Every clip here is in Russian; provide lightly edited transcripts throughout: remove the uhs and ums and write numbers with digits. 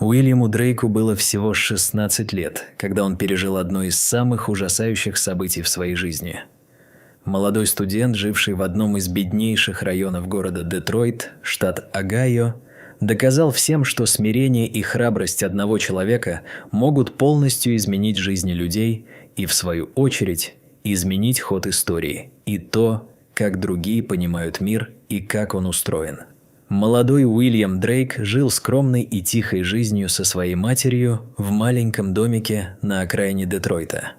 Уильяму Дрейку было всего 16 лет, когда он пережил одно из самых ужасающих событий в своей жизни. Молодой студент, живший в одном из беднейших районов города Детройт, штат Огайо, доказал всем, что смирение и храбрость одного человека могут полностью изменить жизни людей и, в свою очередь, изменить ход истории и то, как другие понимают мир и как он устроен. Молодой Уильям Дрейк жил скромной и тихой жизнью со своей матерью в маленьком домике на окраине Детройта.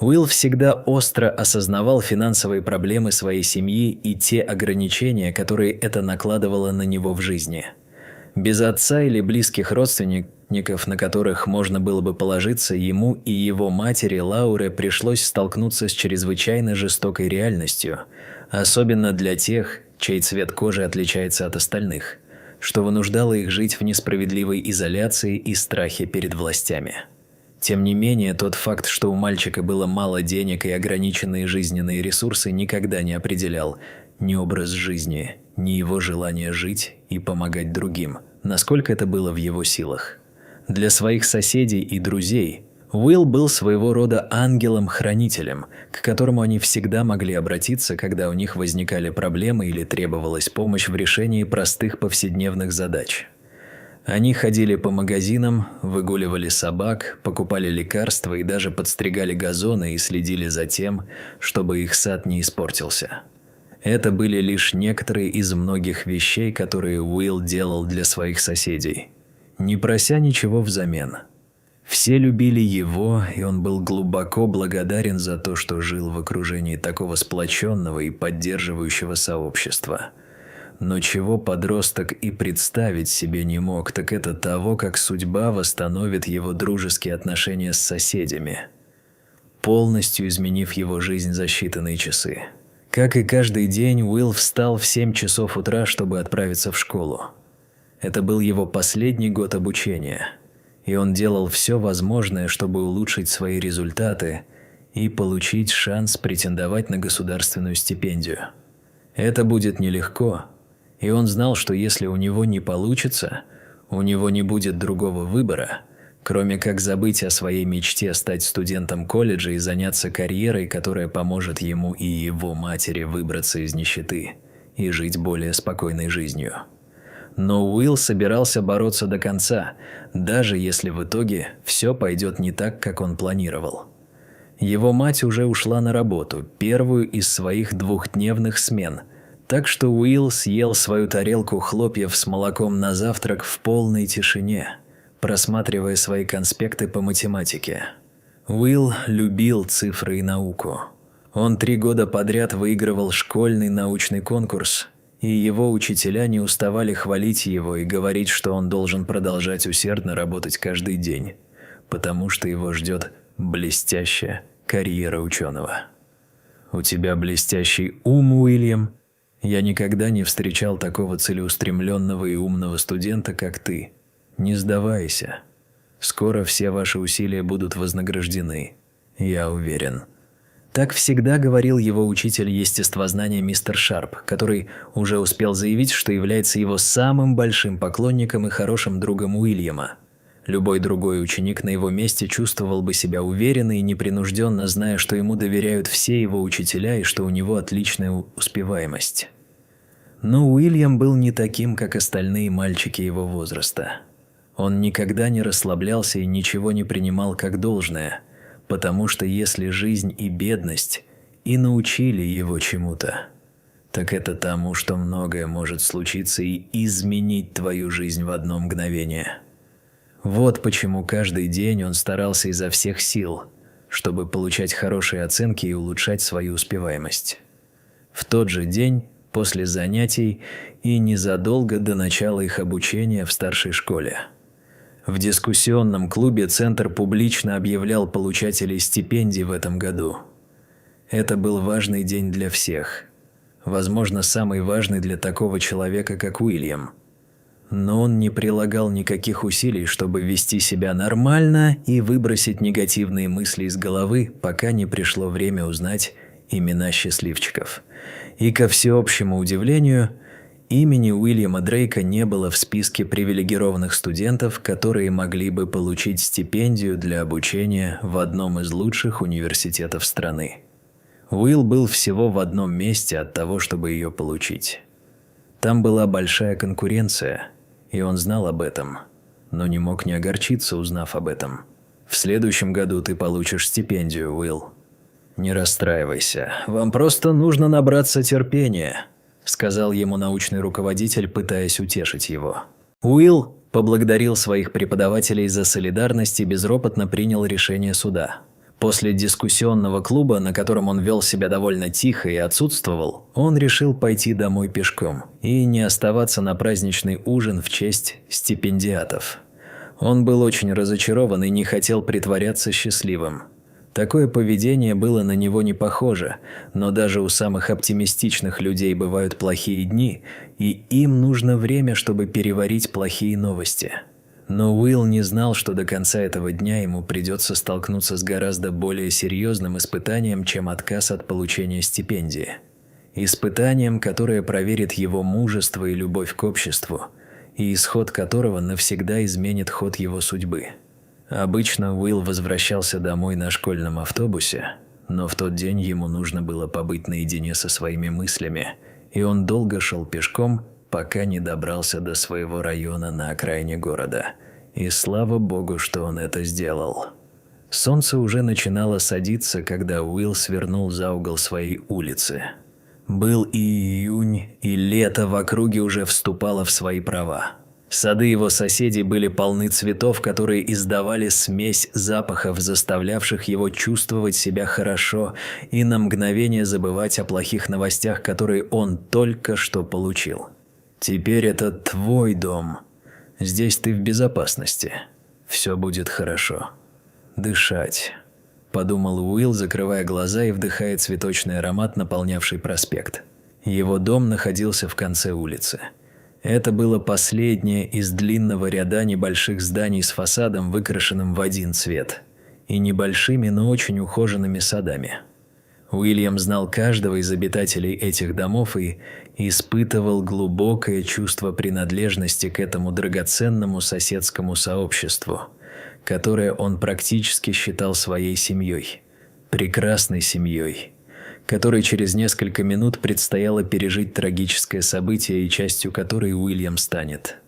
Уилл всегда остро осознавал финансовые проблемы своей семьи и те ограничения, которые это накладывало на него в жизни. Без отца или близких родственников, на которых можно было бы положиться, ему и его матери Лауре пришлось столкнуться с чрезвычайно жестокой реальностью, особенно для тех, чей цвет кожи отличается от остальных, что вынуждало их жить в несправедливой изоляции и страхе перед властями. Тем не менее, тот факт, что у мальчика было мало денег и ограниченные жизненные ресурсы, никогда не определял ни образ жизни, ни его желание жить и помогать другим, насколько это было в его силах. Для своих соседей и друзей Уилл был своего рода ангелом-хранителем, к которому они всегда могли обратиться, когда у них возникали проблемы или требовалась помощь в решении простых повседневных задач. Они ходили по магазинам, выгуливали собак, покупали лекарства и даже подстригали газоны и следили за тем, чтобы их сад не испортился. Это были лишь некоторые из многих вещей, которые Уилл делал для своих соседей, не прося ничего взамен. Все любили его, и он был глубоко благодарен за то, что жил в окружении такого сплоченного и поддерживающего сообщества. Но чего подросток и представить себе не мог, так это того, как судьба восстановит его дружеские отношения с соседями, полностью изменив его жизнь за считанные часы. Как и каждый день, Уилл встал в 7 часов утра, чтобы отправиться в школу. Это был его последний год обучения, и он делал все возможное, чтобы улучшить свои результаты и получить шанс претендовать на государственную стипендию. Это будет нелегко, и он знал, что если у него не получится, у него не будет другого выбора, кроме как забыть о своей мечте стать студентом колледжа и заняться карьерой, которая поможет ему и его матери выбраться из нищеты и жить более спокойной жизнью. Но Уилл собирался бороться до конца, даже если в итоге все пойдет не так, как он планировал. Его мать уже ушла на работу, первую из своих 2-дневных смен, так что Уилл съел свою тарелку хлопьев с молоком на завтрак в полной тишине, просматривая свои конспекты по математике. Уилл любил цифры и науку. Он 3 года подряд выигрывал школьный научный конкурс, и его учителя не уставали хвалить его и говорить, что он должен продолжать усердно работать каждый день, потому что его ждет блестящая карьера ученого. «У тебя блестящий ум, Уильям. Я никогда не встречал такого целеустремленного и умного студента, как ты. Не сдавайся. Скоро все ваши усилия будут вознаграждены, я уверен». Так всегда говорил его учитель естествознания мистер Шарп, который уже успел заявить, что является его самым большим поклонником и хорошим другом Уильяма. Любой другой ученик на его месте чувствовал бы себя уверенно и непринужденно, зная, что ему доверяют все его учителя и что у него отличная успеваемость. Но Уильям был не таким, как остальные мальчики его возраста. Он никогда не расслаблялся и ничего не принимал как должное, потому что если жизнь и бедность и научили его чему-то, так это тому, что многое может случиться и изменить твою жизнь в одно мгновение. Вот почему каждый день он старался изо всех сил, чтобы получать хорошие оценки и улучшать свою успеваемость. В тот же день, после занятий и незадолго до начала их обучения в старшей школе, в дискуссионном клубе Центр публично объявлял получателей стипендий в этом году. Это был важный день для всех. Возможно, самый важный для такого человека, как Уильям. Но он не прилагал никаких усилий, чтобы вести себя нормально и выбросить негативные мысли из головы, пока не пришло время узнать имена счастливчиков. И ко всеобщему удивлению, Имени Уильяма Дрейка не было в списке привилегированных студентов, которые могли бы получить стипендию для обучения в одном из лучших университетов страны. Уилл был всего в одном месте от того, чтобы ее получить. Там была большая конкуренция, и он знал об этом, но не мог не огорчиться, узнав об этом. «В следующем году ты получишь стипендию, Уилл. Не расстраивайся, вам просто нужно набраться терпения», – сказал ему научный руководитель, пытаясь утешить его. Уилл поблагодарил своих преподавателей за солидарность и безропотно принял решение суда. После дискуссионного клуба, на котором он вел себя довольно тихо и отсутствовал, он решил пойти домой пешком и не оставаться на праздничный ужин в честь стипендиатов. Он был очень разочарован и не хотел притворяться счастливым. Такое поведение было на него не похоже, но даже у самых оптимистичных людей бывают плохие дни, и им нужно время, чтобы переварить плохие новости. Но Уилл не знал, что до конца этого дня ему придется столкнуться с гораздо более серьезным испытанием, чем отказ от получения стипендии. Испытанием, которое проверит его мужество и любовь к обществу, и исход которого навсегда изменит ход его судьбы. Обычно Уилл возвращался домой на школьном автобусе, но в тот день ему нужно было побыть наедине со своими мыслями, и он долго шел пешком, пока не добрался до своего района на окраине города. И слава богу, что он это сделал. Солнце уже начинало садиться, когда Уилл свернул за угол своей улицы. Был и июнь, и лето в округе уже вступало в свои права. Сады его соседей были полны цветов, которые издавали смесь запахов, заставлявших его чувствовать себя хорошо и на мгновение забывать о плохих новостях, которые он только что получил. «Теперь это твой дом. Здесь ты в безопасности. Все будет хорошо. Дышать», – подумал Уилл, закрывая глаза и вдыхая цветочный аромат, наполнявший проспект. Его дом находился в конце улицы. Это было последнее из длинного ряда небольших зданий с фасадом, выкрашенным в один цвет, и небольшими, но очень ухоженными садами. Уильям знал каждого из обитателей этих домов и испытывал глубокое чувство принадлежности к этому драгоценному соседскому сообществу, которое он практически считал своей семьей, прекрасной семьей, которой через несколько минут предстояло пережить трагическое событие, и частью которой Уильям станет.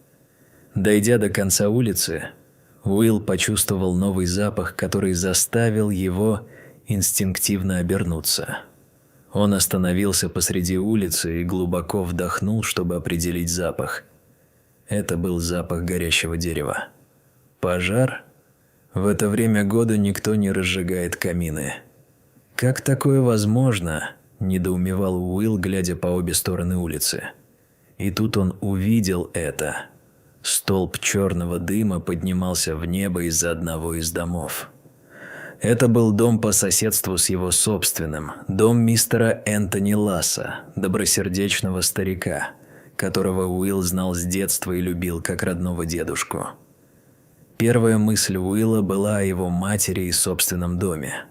Дойдя до конца улицы, Уилл почувствовал новый запах, который заставил его инстинктивно обернуться. Он остановился посреди улицы и глубоко вдохнул, чтобы определить запах. Это был запах горящего дерева. Пожар? В это время года никто не разжигает камины. «Как такое возможно?» – недоумевал Уилл, глядя по обе стороны улицы. И тут он увидел это. Столб черного дыма поднимался в небо из-за одного из домов. Это был дом по соседству с его собственным, дом мистера Энтони Ласса, добросердечного старика, которого Уилл знал с детства и любил как родного дедушку. Первая мысль Уилла была о его матери и собственном доме.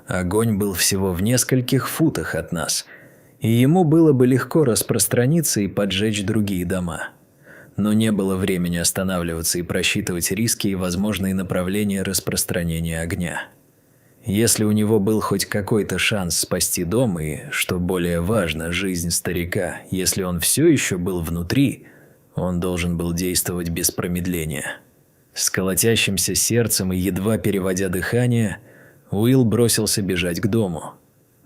Огонь был всего в нескольких футах от нас, и ему было бы легко распространиться и поджечь другие дома. Но не было времени останавливаться и просчитывать риски и возможные направления распространения огня. Если у него был хоть какой-то шанс спасти дом и, что более важно, жизнь старика, если он все еще был внутри, он должен был действовать без промедления. С колотящимся сердцем и едва переводя дыхание, Уилл бросился бежать к дому.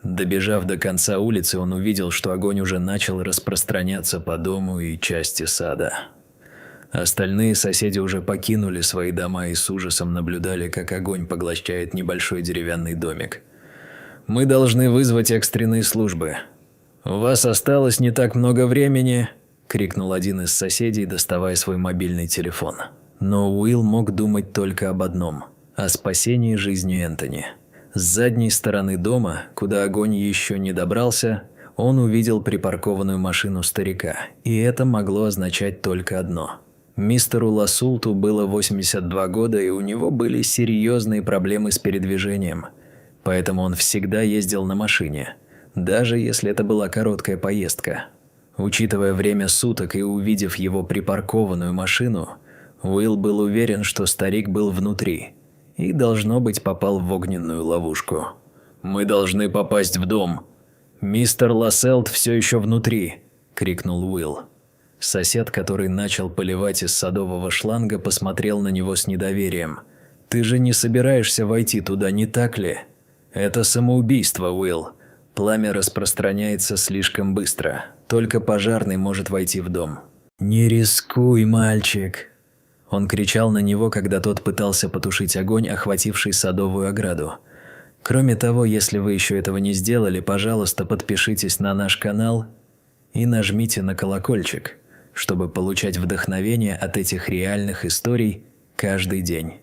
Добежав до конца улицы, он увидел, что огонь уже начал распространяться по дому и части сада. Остальные соседи уже покинули свои дома и с ужасом наблюдали, как огонь поглощает небольшой деревянный домик. «Мы должны вызвать экстренные службы. У вас осталось не так много времени», – крикнул один из соседей, доставая свой мобильный телефон. Но Уилл мог думать только об одном – о спасении жизни Энтони. С задней стороны дома, куда огонь еще не добрался, он увидел припаркованную машину старика, и это могло означать только одно. Мистеру Ласулту было 82 года, и у него были серьезные проблемы с передвижением, поэтому он всегда ездил на машине, даже если это была короткая поездка. Учитывая время суток и увидев его припаркованную машину, Уилл был уверен, что старик был внутри и, должно быть, попал в огненную ловушку. «Мы должны попасть в дом. Мистер Ласселд все еще внутри!» – крикнул Уилл. Сосед, который начал поливать из садового шланга, посмотрел на него с недоверием. «Ты же не собираешься войти туда, не так ли?» «Это самоубийство, Уилл. Пламя распространяется слишком быстро. Только пожарный может войти в дом». «Не рискуй, мальчик!» Он кричал на него, когда тот пытался потушить огонь, охвативший садовую ограду. «Кроме того, если вы еще этого не сделали, пожалуйста, подпишитесь на наш канал и нажмите на колокольчик, чтобы получать вдохновение от этих реальных историй каждый день».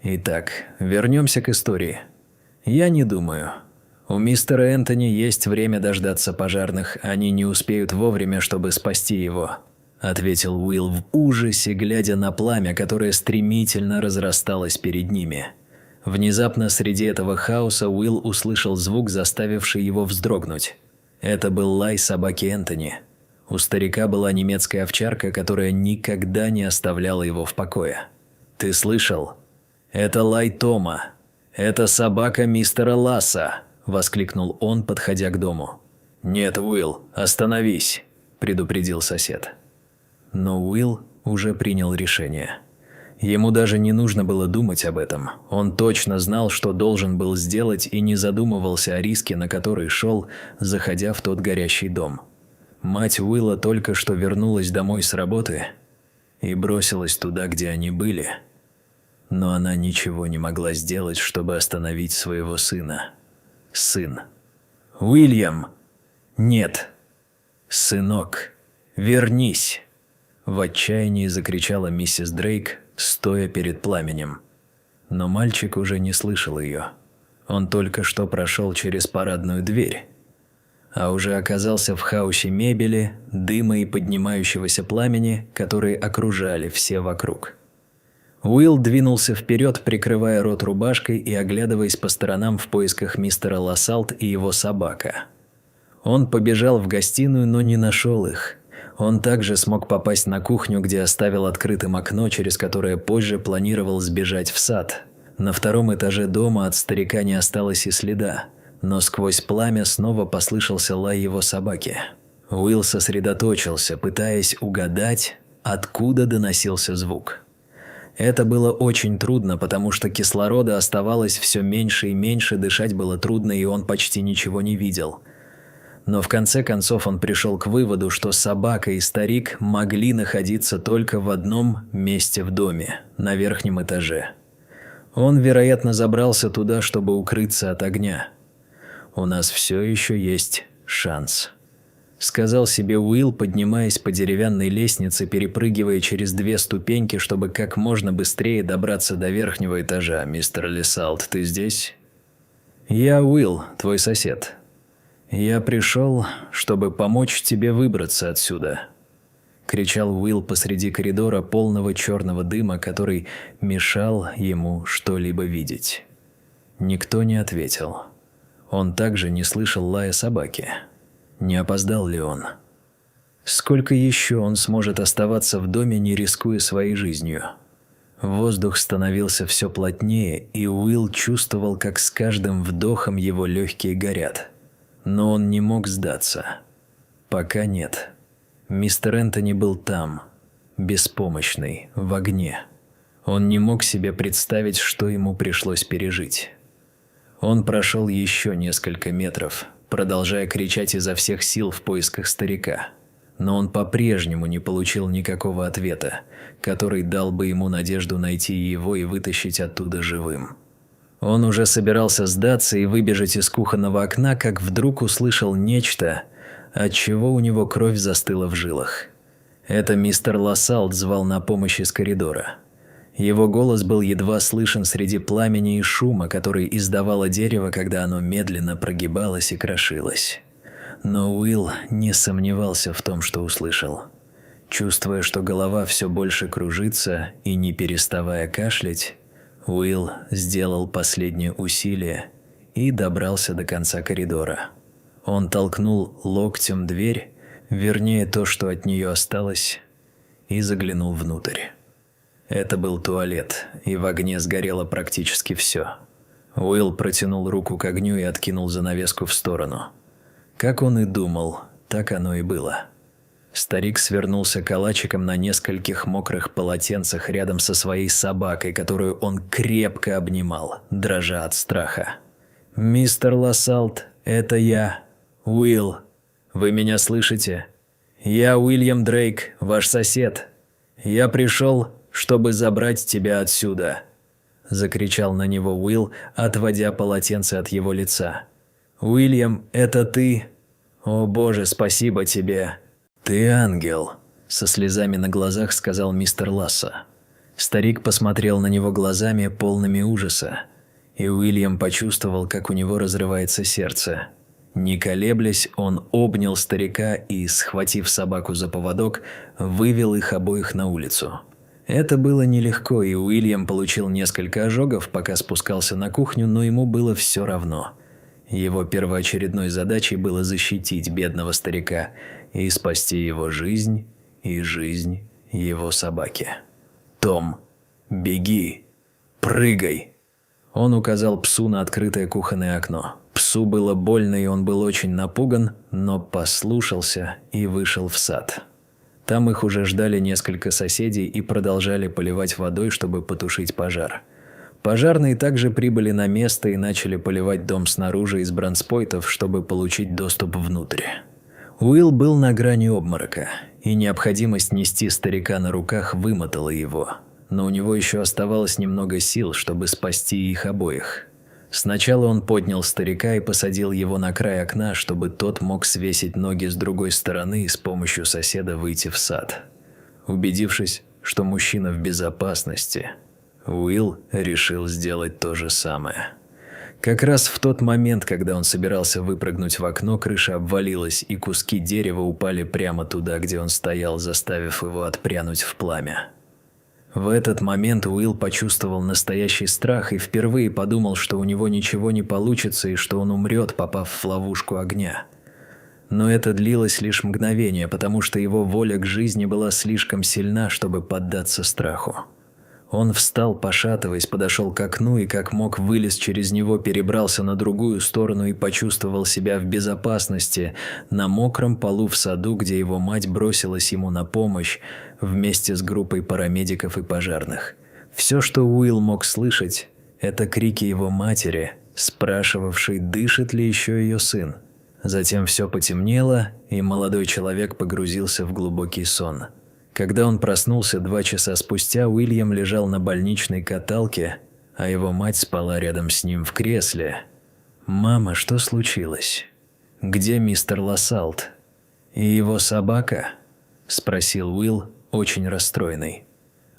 Итак, вернемся к истории. Я не думаю. У мистера Энтони есть время дождаться пожарных, они не успеют вовремя, чтобы спасти его, ответил Уилл в ужасе, глядя на пламя, которое стремительно разрасталось перед ними. Внезапно среди этого хаоса Уилл услышал звук, заставивший его вздрогнуть. Это был лай собаки Энтони. У старика была немецкая овчарка, которая никогда не оставляла его в покое. «Ты слышал? Это лай Тома. Это собака мистера Ласса!» – воскликнул он, подходя к дому. «Нет, Уилл, остановись!» – предупредил сосед. Но Уилл уже принял решение. Ему даже не нужно было думать об этом. Он точно знал, что должен был сделать, и не задумывался о риске, на который шел, заходя в тот горящий дом. Мать Уилла только что вернулась домой с работы и бросилась туда, где они были. Но она ничего не могла сделать, чтобы остановить своего сына. Сын. «Уильям! Нет! Сынок, вернись!» В отчаянии закричала миссис Дрейк, стоя перед пламенем. Но мальчик уже не слышал ее. Он только что прошел через парадную дверь, а уже оказался в хаосе мебели, дыма и поднимающегося пламени, которые окружали все вокруг. Уилл двинулся вперед, прикрывая рот рубашкой и оглядываясь по сторонам в поисках мистера Лассалд и его собака. Он побежал в гостиную, но не нашел их. Он также смог попасть на кухню, где оставил открытым окно, через которое позже планировал сбежать в сад. На втором этаже дома от старика не осталось и следа, но сквозь пламя снова послышался лай его собаки. Уилл сосредоточился, пытаясь угадать, откуда доносился звук. Это было очень трудно, потому что кислорода оставалось все меньше и меньше, дышать было трудно, и он почти ничего не видел. Но в конце концов он пришел к выводу, что собака и старик могли находиться только в одном месте в доме, на верхнем этаже. Он, вероятно, забрался туда, чтобы укрыться от огня. «У нас все еще есть шанс», – сказал себе Уилл, поднимаясь по деревянной лестнице, перепрыгивая через 2 ступеньки, чтобы как можно быстрее добраться до верхнего этажа. «Мистер Лассалд, ты здесь?» «Я Уилл, твой сосед. Я пришел, чтобы помочь тебе выбраться отсюда», – кричал Уилл посреди коридора, полного черного дыма, который мешал ему что-либо видеть. Никто не ответил. Он также не слышал лая собаки. Не опоздал ли он? Сколько еще он сможет оставаться в доме, не рискуя своей жизнью? Воздух становился все плотнее, и Уилл чувствовал, как с каждым вдохом его легкие горят. Но он не мог сдаться. Пока нет. Мистер Энтони был там, беспомощный, в огне. Он не мог себе представить, что ему пришлось пережить. Он прошел еще несколько метров, продолжая кричать изо всех сил в поисках старика. Но он по-прежнему не получил никакого ответа, который дал бы ему надежду найти его и вытащить оттуда живым. Он уже собирался сдаться и выбежать из кухонного окна, как вдруг услышал нечто, от чего у него кровь застыла в жилах. Это мистер Лассалд звал на помощь из коридора. Его голос был едва слышен среди пламени и шума, который издавало дерево, когда оно медленно прогибалось и крошилось. Но Уилл не сомневался в том, что услышал. Чувствуя, что голова все больше кружится и не переставая кашлять, Уилл сделал последнее усилие и добрался до конца коридора. Он толкнул локтем дверь, вернее то, что от нее осталось, и заглянул внутрь. Это был туалет, и в огне сгорело практически все. Уилл протянул руку к огню и откинул занавеску в сторону. Как он и думал, так оно и было. Старик свернулся калачиком на нескольких мокрых полотенцах рядом со своей собакой, которую он крепко обнимал, дрожа от страха. «Мистер Лассалт, это я, Уилл. Вы меня слышите? Я Уильям Дрейк, ваш сосед. Я пришел, чтобы забрать тебя отсюда», – закричал на него Уилл, отводя полотенце от его лица. «Уильям, это ты? О боже, спасибо тебе. Ты ангел», – со слезами на глазах сказал мистер Лассо. Старик посмотрел на него глазами, полными ужаса, и Уильям почувствовал, как у него разрывается сердце. Не колеблясь, он обнял старика и, схватив собаку за поводок, вывел их обоих на улицу. Это было нелегко, и Уильям получил несколько ожогов, пока спускался на кухню, но ему было все равно. Его первоочередной задачей было защитить бедного старика и спасти его жизнь и жизнь его собаки. «Том, беги! Прыгай!» Он указал псу на открытое кухонное окно. Псу было больно, и он был очень напуган, но послушался и вышел в сад. Там их уже ждали несколько соседей и продолжали поливать водой, чтобы потушить пожар. Пожарные также прибыли на место и начали поливать дом снаружи из бронспойтов, чтобы получить доступ внутрь. Уилл был на грани обморока, и необходимость нести старика на руках вымотала его, но у него еще оставалось немного сил, чтобы спасти их обоих. Сначала он поднял старика и посадил его на край окна, чтобы тот мог свесить ноги с другой стороны и с помощью соседа выйти в сад. Убедившись, что мужчина в безопасности, Уилл решил сделать то же самое. Как раз в тот момент, когда он собирался выпрыгнуть в окно, крыша обвалилась, и куски дерева упали прямо туда, где он стоял, заставив его отпрянуть в пламя. В этот момент Уилл почувствовал настоящий страх и впервые подумал, что у него ничего не получится и что он умрет, попав в ловушку огня. Но это длилось лишь мгновение, потому что его воля к жизни была слишком сильна, чтобы поддаться страху. Он встал, пошатываясь, подошел к окну и как мог вылез через него, перебрался на другую сторону и почувствовал себя в безопасности на мокром полу в саду, где его мать бросилась ему на помощь вместе с группой парамедиков и пожарных. Все, что Уилл мог слышать, это крики его матери, спрашивавшей, дышит ли еще ее сын. Затем все потемнело, и молодой человек погрузился в глубокий сон. Когда он проснулся 2 часа спустя, Уильям лежал на больничной каталке, а его мать спала рядом с ним в кресле. «Мама, что случилось? Где мистер Лассалт? И его собака?» – спросил Уилл, очень расстроенный.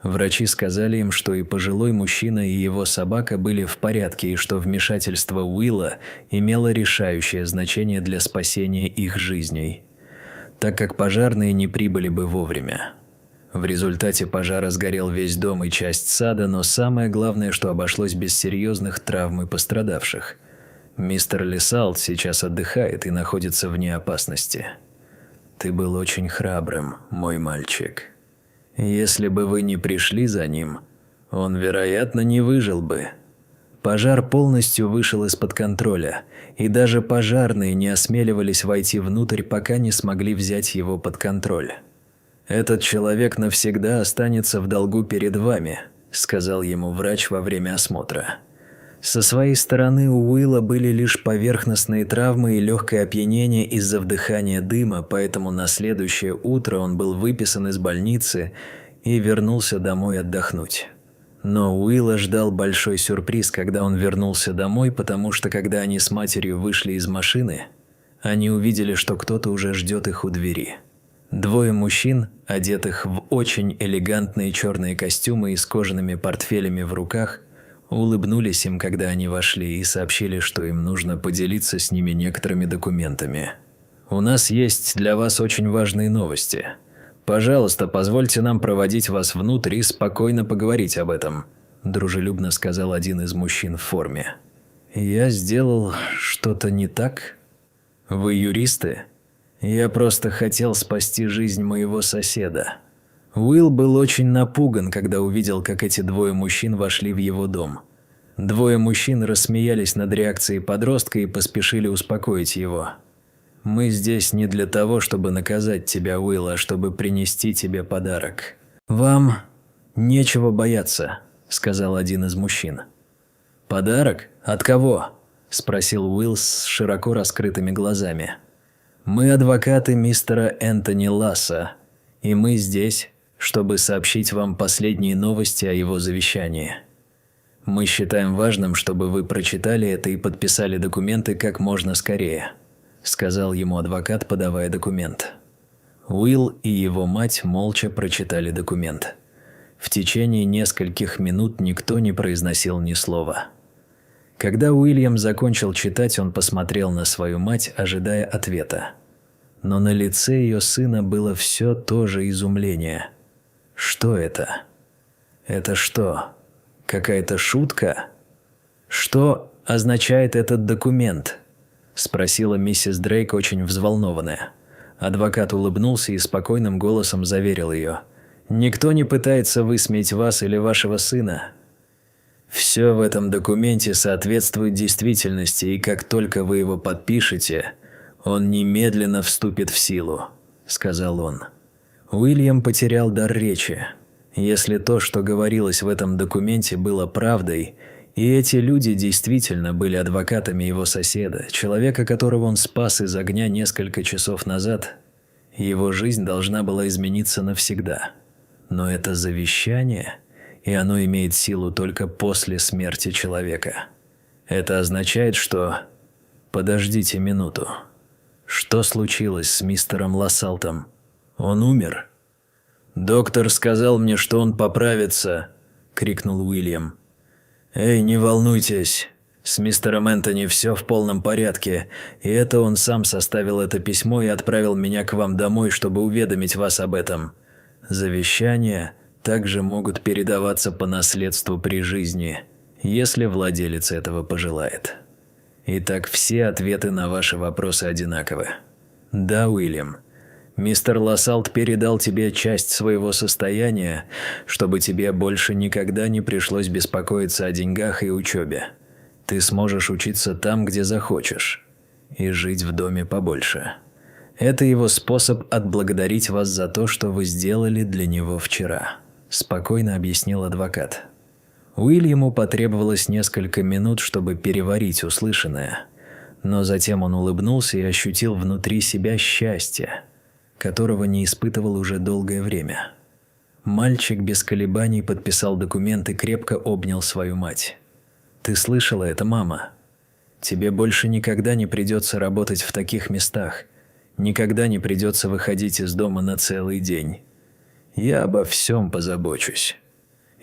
Врачи сказали им, что и пожилой мужчина, и его собака были в порядке, и что вмешательство Уилла имело решающее значение для спасения их жизней, так как пожарные не прибыли бы вовремя. В результате пожара сгорел весь дом и часть сада, но самое главное, что обошлось без серьезных травм и пострадавших. Мистер Лассалт сейчас отдыхает и находится вне опасности. Ты был очень храбрым, мой мальчик. Если бы вы не пришли за ним, он, вероятно, не выжил бы. Пожар полностью вышел из-под контроля, и даже пожарные не осмеливались войти внутрь, пока не смогли взять его под контроль. «Этот человек навсегда останется в долгу перед вами», – сказал ему врач во время осмотра. Со своей стороны у Уилла были лишь поверхностные травмы и легкое опьянение из-за вдыхания дыма, поэтому на следующее утро он был выписан из больницы и вернулся домой отдохнуть. Но Уилла ждал большой сюрприз, когда он вернулся домой, потому что когда они с матерью вышли из машины, они увидели, что кто-то уже ждет их у двери. 2 мужчин, одетых в очень элегантные черные костюмы и с кожаными портфелями в руках, улыбнулись им, когда они вошли, и сообщили, что им нужно поделиться с ними некоторыми документами. «У нас есть для вас очень важные новости. Пожалуйста, позвольте нам проводить вас внутрь и спокойно поговорить об этом», – дружелюбно сказал один из мужчин в форме. «Я сделал что-то не так? Вы юристы? Я просто хотел спасти жизнь моего соседа». Уилл был очень напуган, когда увидел, как эти двое мужчин вошли в его дом. Двое мужчин рассмеялись над реакцией подростка и поспешили успокоить его. «Мы здесь не для того, чтобы наказать тебя, Уилл, а чтобы принести тебе подарок. Вам нечего бояться», – сказал один из мужчин. «Подарок? От кого?» – спросил Уилл с широко раскрытыми глазами. «Мы адвокаты мистера Энтони Ласса, и мы здесь, чтобы сообщить вам последние новости о его завещании. Мы считаем важным, чтобы вы прочитали это и подписали документы как можно скорее», – сказал ему адвокат, подавая документ. Уилл и его мать молча прочитали документ. В течение нескольких минут никто не произносил ни слова. Когда Уильям закончил читать, он посмотрел на свою мать, ожидая ответа. Но на лице ее сына было все то же изумление. Что это? Это что? Какая-то шутка? Что означает этот документ? Спросила миссис Дрейк, очень взволнованная. Адвокат улыбнулся и спокойным голосом заверил ее. «Никто не пытается высмеять вас или вашего сына. Все в этом документе соответствует действительности, и как только вы его подпишете, он немедленно вступит в силу», – сказал он. Уильям потерял дар речи. Если то, что говорилось в этом документе, было правдой, и эти люди действительно были адвокатами его соседа, человека, которого он спас из огня несколько часов назад, его жизнь должна была измениться навсегда. Но это завещание, и оно имеет силу только после смерти человека. Это означает, что... Подождите минуту. Что случилось с мистером Лассалтом? Он умер? «Доктор сказал мне, что он поправится», – крикнул Уильям. «Эй, не волнуйтесь, с мистером Энтони все в полном порядке, и это он сам составил это письмо и отправил меня к вам домой, чтобы уведомить вас об этом. Завещания также могут передаваться по наследству при жизни, если владелец этого пожелает. Итак, все ответы на ваши вопросы одинаковы. Да, Уильям, мистер Лассалт передал тебе часть своего состояния, чтобы тебе больше никогда не пришлось беспокоиться о деньгах и учебе. Ты сможешь учиться там, где захочешь, и жить в доме побольше. Это его способ отблагодарить вас за то, что вы сделали для него вчера», – спокойно объяснил адвокат. Уильяму потребовалось несколько минут, чтобы переварить услышанное, но затем он улыбнулся и ощутил внутри себя счастье, которого не испытывал уже долгое время. Мальчик без колебаний подписал документ и крепко обнял свою мать. «Ты слышала это, мама? Тебе больше никогда не придется работать в таких местах, никогда не придется выходить из дома на целый день. Я обо всем позабочусь.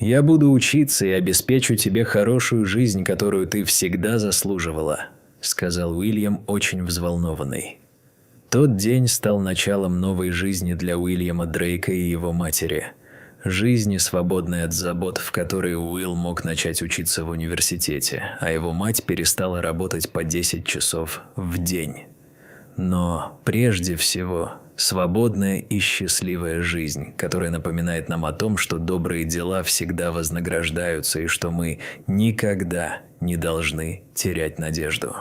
Я буду учиться и обеспечу тебе хорошую жизнь, которую ты всегда заслуживала», – сказал Уильям, очень взволнованный. Тот день стал началом новой жизни для Уильяма Дрейка и его матери. Жизни, свободной от забот, в которой Уилл мог начать учиться в университете, а его мать перестала работать по 10 часов в день. Но прежде всего, свободная и счастливая жизнь, которая напоминает нам о том, что добрые дела всегда вознаграждаются и что мы никогда не должны терять надежду.